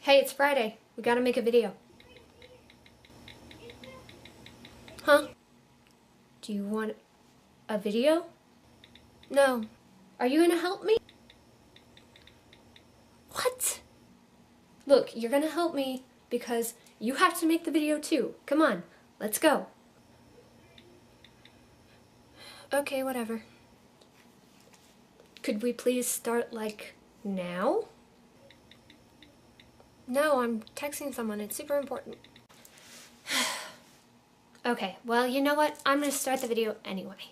Hey, it's Friday. We gotta make a video. Huh? Do you want a video? No. Are you gonna help me? What? Look, you're gonna help me because you have to make the video too. Come on, let's go. Okay, whatever. Could we please start, like, now? No, I'm texting someone. It's super important. Okay, well, you know what? I'm gonna start the video anyway.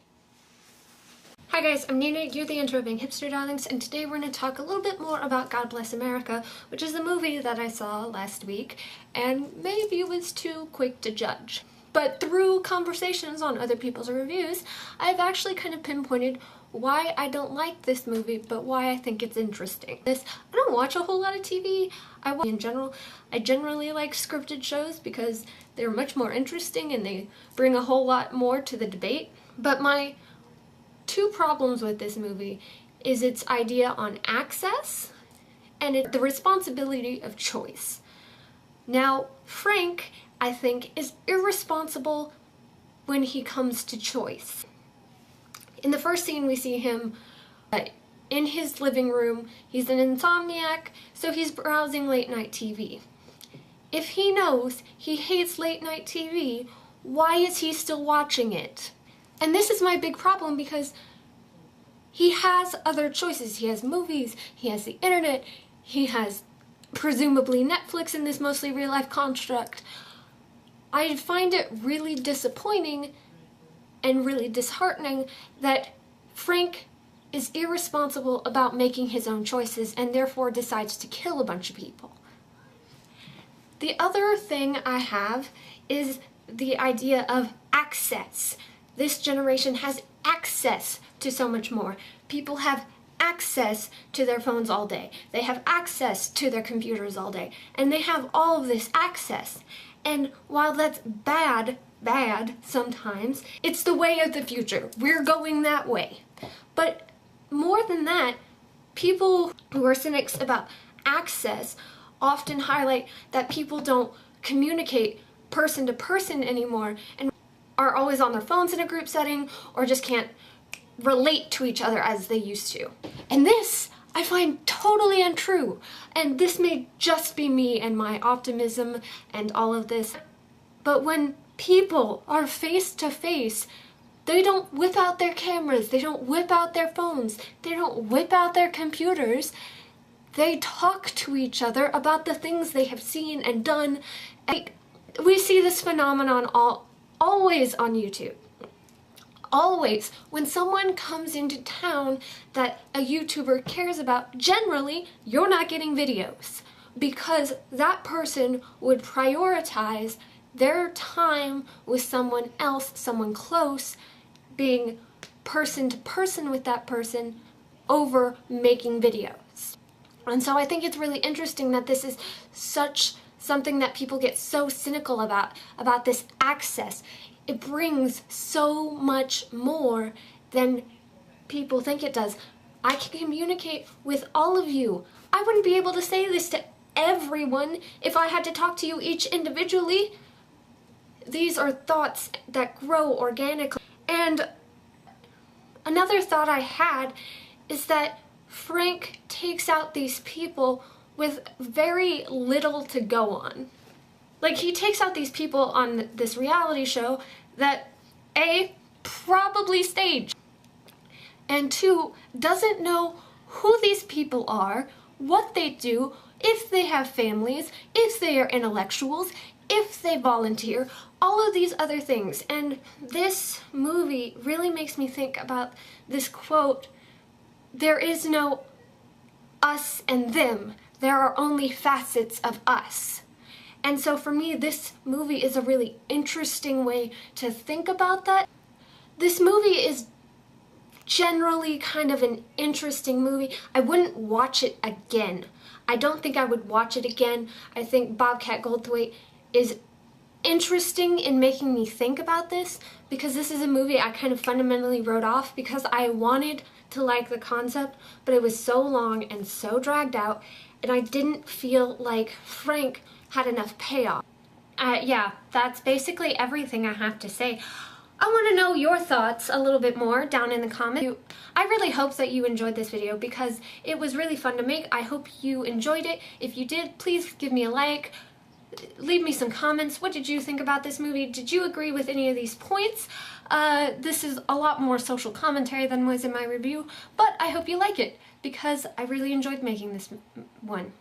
Hi guys, I'm Nina, you're the intro of being Hipster Darlings, and today we're going to talk a little bit more about God Bless America, which is a movie that I saw last week, and maybe it was too quick to judge. But through conversations on other people's reviews, I've actually kind of pinpointed why I don't like this movie, but why I think it's interesting. I don't watch a whole lot of TV. I generally like scripted shows because they're much more interesting and they bring a whole lot more to the debate. But my two problems with this movie is its idea on access and the responsibility of choice. Now, Frank, I think, is irresponsible when he comes to choice. In the first scene, we see him in his living room. He's an insomniac, so he's browsing late-night TV. If he knows he hates late-night TV, why is he still watching it? And this is my big problem because he has other choices. He has movies, he has the internet, he has presumably Netflix in this mostly real-life construct. I find it really disappointing and really disheartening that Frank is irresponsible about making his own choices and therefore decides to kill a bunch of people. The other thing I have is the idea of access. This generation has access to so much more. People have access to their phones all day. They have access to their computers all day. And they have all of this access. And while that's bad sometimes, it's the way of the future. We're going that way. But more than that, people who are cynics about access often highlight that people don't communicate person to person anymore and are always on their phones in a group setting or just can't relate to each other as they used to. And this I find totally untrue. And this may just be me and my optimism and all of this. But when people are face to face, they don't whip out their cameras, they don't whip out their phones, they don't whip out their computers. They talk to each other about the things they have seen and done. And we see this phenomenon always on YouTube. Always. When someone comes into town that a YouTuber cares about, generally, you're not getting videos because that person would prioritize their time with someone else, someone close, being person to person with that person over making videos. And so I think it's really interesting that this is something that people get so cynical about this access. It brings so much more than people think it does. I can communicate with all of you. I wouldn't be able to say this to everyone if I had to talk to you each individually. These are thoughts that grow organically. And another thought I had is that Frank takes out these people with very little to go on. Like, he takes out these people on this reality show that, A, probably staged, and 2, doesn't know who these people are, what they do, if they have families, if they are intellectuals, if they volunteer, all of these other things. And this movie really makes me think about this quote, "There is no us and them. There are only facets of us." And so for me, this movie is a really interesting way to think about that. This movie is generally kind of an interesting movie. I wouldn't watch it again. I don't think I would watch it again. I think Bobcat Goldthwait is interesting in making me think about this because this is a movie I kind of fundamentally wrote off because I wanted to like the concept, but it was so long and so dragged out. and I didn't feel like Frank had enough payoff. Yeah, that's basically everything I have to say. I want to know your thoughts a little bit more down in the comments. I really hope that you enjoyed this video because it was really fun to make. I hope you enjoyed it. If you did, please give me a like. Leave me some comments. What did you think about this movie? Did you agree with any of these points? This is a lot more social commentary than was in my review, but I hope you like it because I really enjoyed making this one.